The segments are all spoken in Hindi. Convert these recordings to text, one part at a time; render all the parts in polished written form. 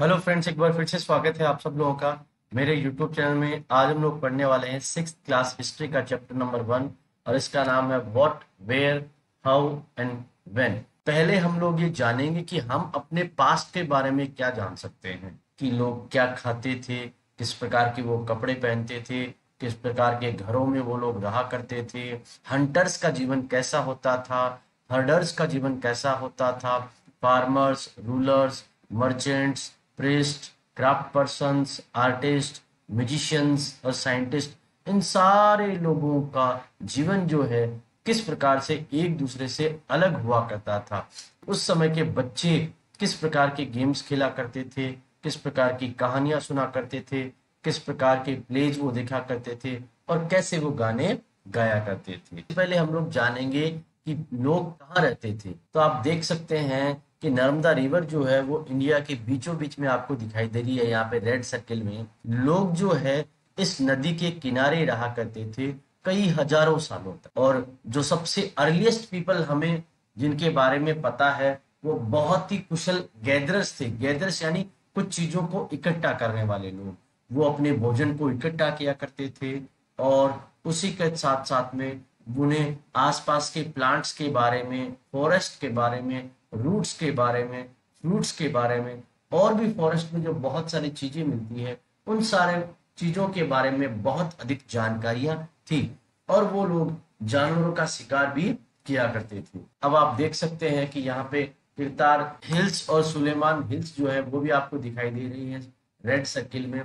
हेलो फ्रेंड्स, एक बार फिर से स्वागत है आप सब लोगों का मेरे यूट्यूब चैनल में। आज हम लोग पढ़ने वाले हैं सिक्स क्लास हिस्ट्री का चैप्टर नंबर 1 और इसका नाम है what, where, how and when. पहले हम लोग ये जानेंगे कि हम अपने पास्ट के बारे में क्या जान सकते हैं कि लोग क्या खाते थे, किस प्रकार के वो कपड़े पहनते थे, किस प्रकार के घरों में वो लोग रहा करते थे, हंटर्स का जीवन कैसा होता था, हर्डर्स का जीवन कैसा होता था, farmers, rulers, merchants, priest, craft persons, artist, musicians और साइंटिस्ट, इन सारे लोगों का जीवन जो है किस प्रकार से एक दूसरे से अलग हुआ करता था। उस समय के बच्चे किस प्रकार के गेम्स खेला करते थे, किस प्रकार की कहानियां सुना करते थे, किस प्रकार के प्लेज वो देखा करते थे और कैसे वो गाने गाया करते थे। पहले हम लोग जानेंगे कि लोग कहाँ रहते थे। तो आप देख सकते हैं कि नर्मदा रिवर जो है वो इंडिया के बीचों बीच में आपको दिखाई दे रही है। यहाँ पे रेड सर्किल में लोग जो है इस नदी के किनारे रहा करते थे कई हजारों सालों तक। और जो सबसे अर्लीस्ट पीपल हमें जिनके बारे में पता है वो बहुत ही कुशल गैदरर्स थे। गैदरर्स यानी कुछ चीजों को इकट्ठा करने वाले लोग। वो अपने भोजन को इकट्ठा किया करते थे और उसी के साथ साथ में उन्हें आसपास के प्लांट्स के बारे में, फॉरेस्ट के बारे में, रूट्स के बारे में, फ्रूट्स के बारे में और भी फॉरेस्ट में जो बहुत सारी चीजें मिलती है उन सारे चीजों के बारे में बहुत अधिक जानकारियां थी। और वो लोग जानवरों का शिकार भी किया करते थे। अब आप देख सकते हैं कि यहाँ पे किरतार हिल्स और सुलेमान हिल्स जो है वो भी आपको दिखाई दे रही है रेड सर्किल में।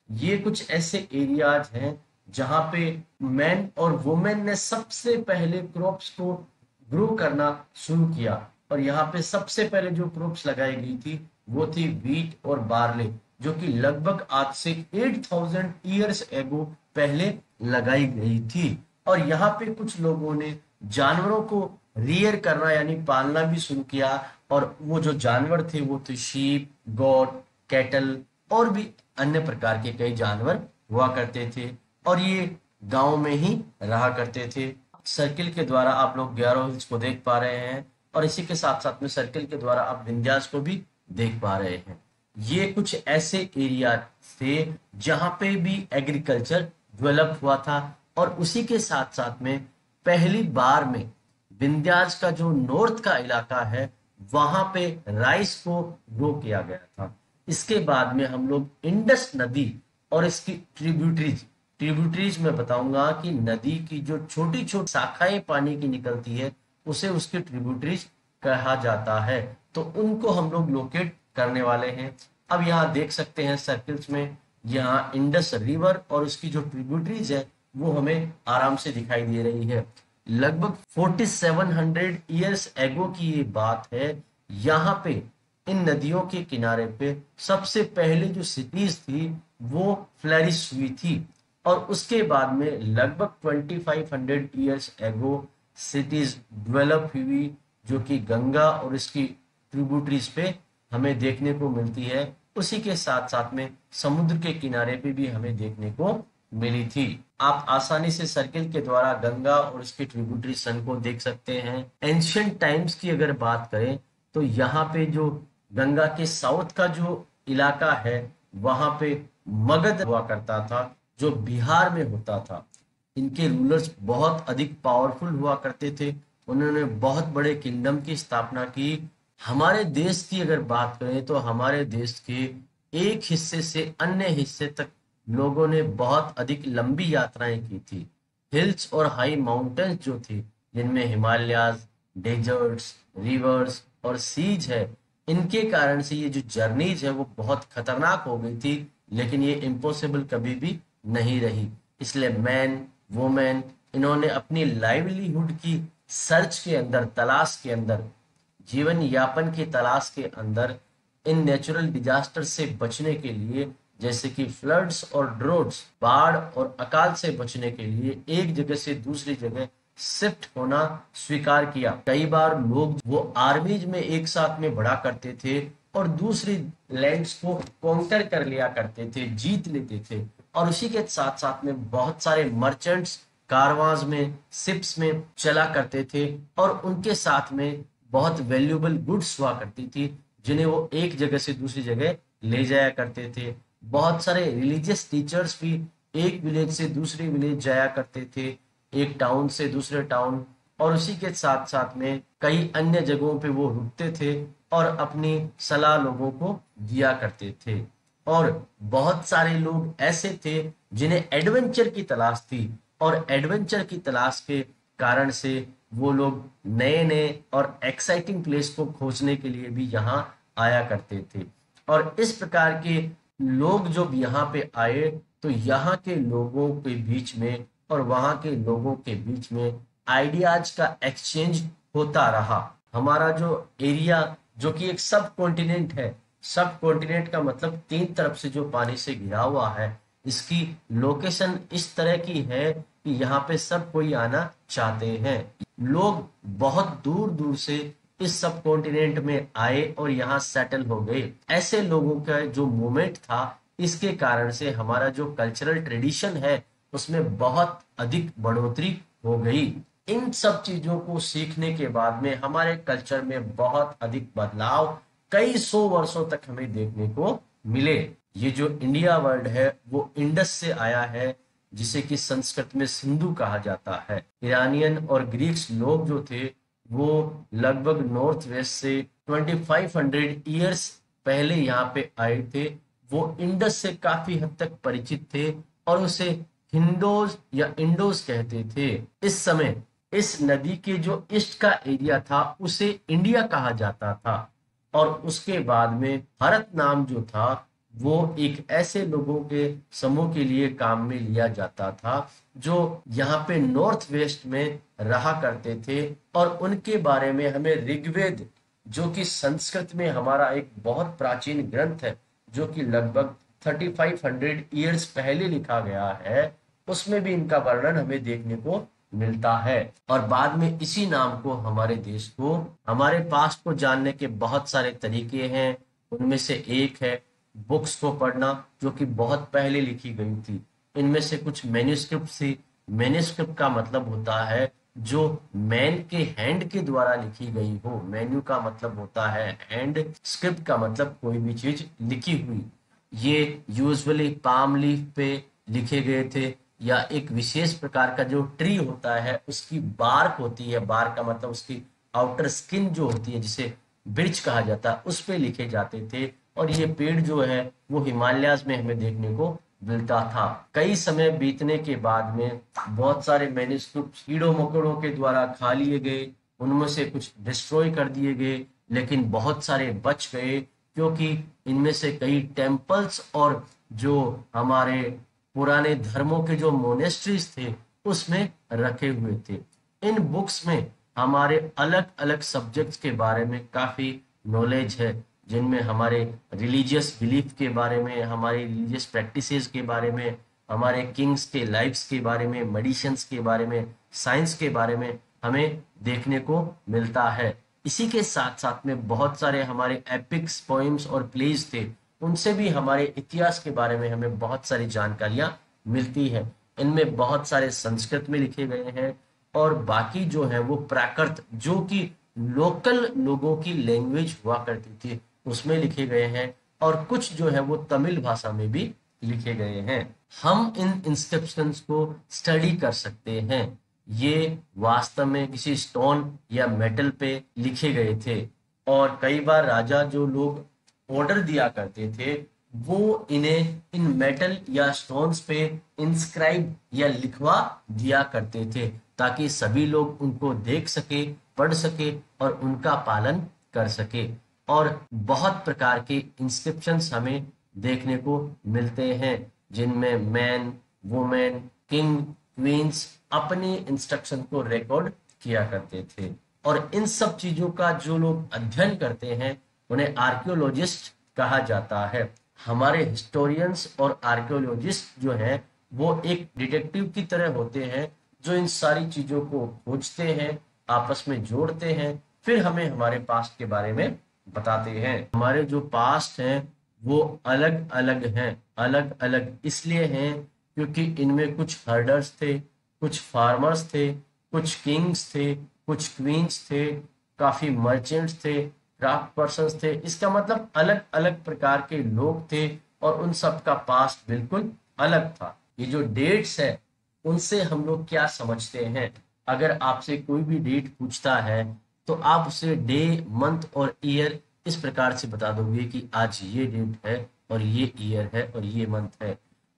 ये कुछ ऐसे एरियाज हैं जहाँ पे मैन और वुमेन ने सबसे पहले क्रॉप्स को ग्रो करना शुरू किया। और यहाँ पे सबसे पहले जो क्रॉप्स लगाई गई थी वो थी व्हीट और बार्ले, जो कि लगभग आज से 8000 ईयर्स एगो पहले लगाई गई थी। और यहाँ पे कुछ लोगों ने जानवरों को रियर करना यानी पालना भी शुरू किया। और वो जो जानवर थे वो थे शीप, गोट, कैटल और भी अन्य प्रकार के कई जानवर हुआ करते थे। और ये गांव में ही रहा करते थे। सर्किल के द्वारा आप लोग गैरो हिल्स को देख पा रहे हैं और इसी के साथ साथ में सर्किल के द्वारा आप विंध्यास को भी देख पा रहे हैं। ये कुछ ऐसे एरिया थे जहां पे भी एग्रीकल्चर डेवलप हुआ था। और उसी के साथ साथ में पहली बार में विंध्यास का जो नॉर्थ का इलाका है वहां पे राइस को ग्रो किया गया था। इसके बाद में हम लोग इंडस नदी और इसकी ट्रिब्यूटरीज में बताऊंगा कि नदी की जो छोटी छोटी शाखाएं पानी की निकलती है उसे उसकी ट्रिब्यूटरीज कहा जाता है। तो उनको हम लोग लोकेट करने वाले हैं। अब यहाँ देख सकते हैं सर्किल्स में यहाँ इंडस रिवर और उसकी जो ट्रिब्यूटरीज है वो हमें आराम से दिखाई दे रही है। लगभग 4700 ईयर्स एगो की ये बात है। यहाँ पे इन नदियों के किनारे पे सबसे पहले जो सिटीज थी वो फ्लरिश हुई थी। और उसके बाद में लगभग 2500 ईयर्स एगो सिटीज डेवलप हुई, जो कि गंगा और इसकी ट्रिब्यूटरीज पे हमें देखने को मिलती है। उसी के साथ साथ में समुद्र के किनारे पे भी हमें देखने को मिली थी। आप आसानी से सर्किल के द्वारा गंगा और इसकी ट्रिब्यूटरी सन को देख सकते हैं। एंशियंट टाइम्स की अगर बात करें तो यहाँ पे जो गंगा के साउथ का जो इलाका है वहां पे मगध हुआ करता था जो बिहार में होता था। इनके रूलर्स बहुत अधिक पावरफुल हुआ करते थे। उन्होंने बहुत बड़े किंगडम की स्थापना की। हमारे देश की अगर बात करें तो हमारे देश के एक हिस्से से अन्य हिस्से तक लोगों ने बहुत अधिक लंबी यात्राएं की थी। हिल्स और हाई माउंटेन्स जो थे जिनमें हिमालयाज, डेजर्ट्स, रिवर्स और सीज है, इनके कारण से ये जो जर्नीज है वो बहुत खतरनाक हो गई थी। लेकिन ये इम्पॉसिबल कभी भी नहीं रही। इसलिए मैन, वुमेन, इन्होंने अपनी लाइवलीहुड की सर्च के अंदर, तलाश के अंदर, जीवन यापन की तलाश के अंदर इन नेचुरल डिजास्टर से बचने के लिए, जैसे कि फ्लड्स और ड्रोट्स, बाढ़ और अकाल से बचने के लिए एक जगह से दूसरी जगह शिफ्ट होना स्वीकार किया। कई बार लोग वो आर्मीज में एक साथ में बढ़ा करते थे और दूसरी लैंड्स को कॉन्कर कर लिया करते थे, जीत लेते थे। और उसी के साथ साथ में बहुत सारे मर्चेंट्स कारवांस में, शिप्स में चला करते थे और उनके साथ में बहुत वैल्यूएबल गुड्स हुआ करती थी जिन्हें वो एक जगह से दूसरी जगह ले जाया करते थे। बहुत सारे रिलीजियस टीचर्स भी एक विलेज से दूसरे विलेज जाया करते थे, एक टाउन से दूसरे टाउन, और उसी के साथ साथ में कई अन्य जगहों पे वो रुकते थे और अपनी सलाह लोगों को दिया करते थे। और बहुत सारे लोग ऐसे थे जिन्हें एडवेंचर की तलाश थी, और एडवेंचर की तलाश के कारण से वो लोग नए नए और एक्साइटिंग प्लेस को खोजने के लिए भी यहाँ आया करते थे। और इस प्रकार के लोग जब यहाँ पे आए तो यहाँ के लोगों के बीच में और वहाँ के लोगों के बीच में आइडियाज का एक्सचेंज होता रहा। हमारा जो एरिया, जो कि एक सब कॉन्टिनेंट है, सब कॉन्टिनेंट का मतलब तीन तरफ से जो पानी से घिरा हुआ है, इसकी लोकेशन इस तरह की है कि यहाँ पे सब कोई आना चाहते हैं। लोग बहुत दूर दूर से इस सब कॉन्टिनेंट में आए और यहाँ सेटल हो गए। ऐसे लोगों का जो मूवमेंट था, इसके कारण से हमारा जो कल्चरल ट्रेडिशन है उसमें बहुत अधिक बढ़ोतरी हो गई। इन सब चीजों को सीखने के बाद में हमारे कल्चर में बहुत अधिक बदलाव कई सौ वर्षों तक हमें देखने को मिले। ये जो इंडिया वर्ड है वो इंडस से आया है, जिसे कि संस्कृत में सिंधु कहा जाता है। ईरानियन और ग्रीक्स लोग जो थे वो लगभग नॉर्थ वेस्ट से 2500 ईयर्स पहले यहाँ पे आए थे। वो इंडस से काफी हद तक परिचित थे और उसे हिंदोज या इंडोज कहते थे। इस समय इस नदी के जो ईस्ट का एरिया था उसे इंडिया कहा जाता था। और उसके बाद में भारत नाम जो था वो एक ऐसे लोगों के समूह के लिए काम में लिया जाता था जो यहाँ पे नॉर्थ वेस्ट में रहा करते थे। और उनके बारे में हमें ऋग्वेद, जो कि संस्कृत में हमारा एक बहुत प्राचीन ग्रंथ है, जो कि लगभग 3500 ईयर्स पहले लिखा गया है, उसमें भी इनका वर्णन हमें देखने को मिलता है। और बाद में इसी नाम को, हमारे देश को, हमारे पास्ट को जानने के बहुत सारे तरीके हैं। उनमें से एक है बुक्स को पढ़ना, जो कि बहुत पहले लिखी गई थी। इनमें से कुछ मैन्युस्क्रिप्ट थी। मैन्युस्क्रिप्ट का मतलब होता है जो मैन के हैंड के द्वारा लिखी गई हो। मेन्यू का मतलब होता है हैंड, स्क्रिप्ट का मतलब कोई भी चीज लिखी हुई। ये यूजुअली पाम लीफ पे लिखे गए थे, या एक विशेष प्रकार का जो ट्री होता है उसकी बार्क होती है, बार्क का मतलब उसकी आउटर स्किन जो होती है, जिसे ब्रिज कहा जाता है, उस पे लिखे जाते थे। और ये पेड़ जो है वो हिमालयाज में हमें देखने को मिलता था। कई समय बीतने के बाद में बहुत सारे मैन्युस्क्रिप्ट कीड़ों मकोड़ों के द्वारा खा लिए गए, उनमें से कुछ डिस्ट्रॉय कर दिए गए, लेकिन बहुत सारे बच गए, क्योंकि इनमें से कई टेम्पल्स और जो हमारे पुराने धर्मों के जो मोनेस्ट्रीज थे उसमें रखे हुए थे। इन बुक्स में हमारे अलग अलग सब्जेक्ट्स के बारे में काफी नॉलेज है, जिनमें हमारे रिलीजियस बिलीफ के बारे में, हमारी रिलीजियस प्रैक्टिसेस के बारे में, हमारे किंग्स के लाइफ्स के बारे में, मेडिसिन्स के बारे में, साइंस के बारे में हमें देखने को मिलता है। इसी के साथ साथ में बहुत सारे हमारे एपिक्स, पोइम्स और प्लेज थे, उनसे भी हमारे इतिहास के बारे में हमें बहुत सारी जानकारियां मिलती है। इनमें बहुत सारे संस्कृत में लिखे गए हैं और बाकी जो है वो प्राकृत, जो कि लोकल लोगों की लैंग्वेज हुआ करती थी, उसमें लिखे गए हैं। और कुछ जो है वो तमिल भाषा में भी लिखे गए हैं। हम इन इंस्क्रिप्शंस को स्टडी कर सकते हैं। ये वास्तव में किसी स्टोन या मेटल पे लिखे गए थे, और कई बार राजा जो लोग ऑर्डर दिया करते थे वो इन्हें इन मेटल या स्टोन्स पे इंस्क्राइब या लिखवा दिया करते थे, ताकि सभी लोग उनको देख सके, पढ़ सके और उनका पालन कर सके। और बहुत प्रकार के इंस्क्रिप्शंस हमें देखने को मिलते हैं, जिनमें मैन, वुमेन, किंग, क्वींस अपनी इंस्ट्रक्शन को रिकॉर्ड किया करते थे। और इन सब चीजों का जो लोग अध्ययन करते हैं उन्हें आर्कियोलॉजिस्ट कहा जाता है। हमारे हिस्टोरियंस और आर्कियोलॉजिस्ट जो हैं वो एक डिटेक्टिव की तरह होते हैं, जो इन सारी चीजों को खोजते हैं, आपस में जोड़ते हैं, फिर हमें हमारे पास्ट के बारे में बताते हैं। हमारे जो पास्ट हैं वो अलग अलग हैं। अलग अलग इसलिए हैं क्योंकि इनमें कुछ हर्डर्स थे, कुछ फार्मर्स थे, कुछ किंग्स थे, कुछ क्वींस थे, काफी मर्चेंट्स थे, क्राफ्ट पर्सन्स थे। इसका मतलब अलग अलग प्रकार के लोग थे और उन सब का पास्ट बिल्कुल अलग था। ये जो डेट्स है उनसे हम लोग क्या समझते हैं, अगर आपसे कोई भी डेट पूछता है तो आप उसे डे, मंथ और ईयर इस प्रकार से बता दोगे कि आज ये डेट है और ये ईयर है और ये मंथ है।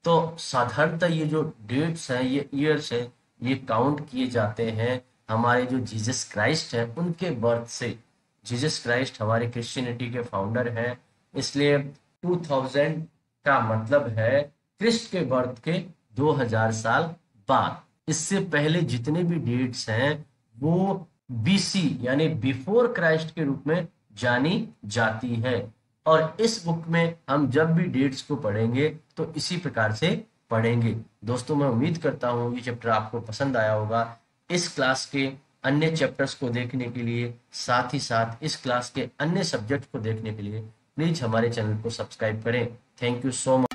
तो साधारणतः ये जो डेट्स हैं, ये ईयर्स हैं, ये काउंट किए जाते हैं हमारे जो जीसस क्राइस्ट है उनके बर्थ से। जीसस क्राइस्ट हमारे क्रिश्चियनिटी के फाउंडर हैं, इसलिए 2000 का मतलब है क्रिस्ट के बर्थ के 2000 साल बाद। इससे पहले जितने भी डेट्स हैं वो बीसी यानी बिफोर क्राइस्ट के रूप में जानी जाती है। और इस बुक में हम जब भी डेट्स को पढ़ेंगे तो इसी प्रकार से पढ़ेंगे। दोस्तों, मैं उम्मीद करता हूँ ये चैप्टर आपको पसंद आया होगा। इस क्लास के अन्य चैप्टर्स को देखने के लिए, साथ ही साथ इस क्लास के अन्य सब्जेक्ट को देखने के लिए प्लीज हमारे चैनल को सब्सक्राइब करें। Thank you so much.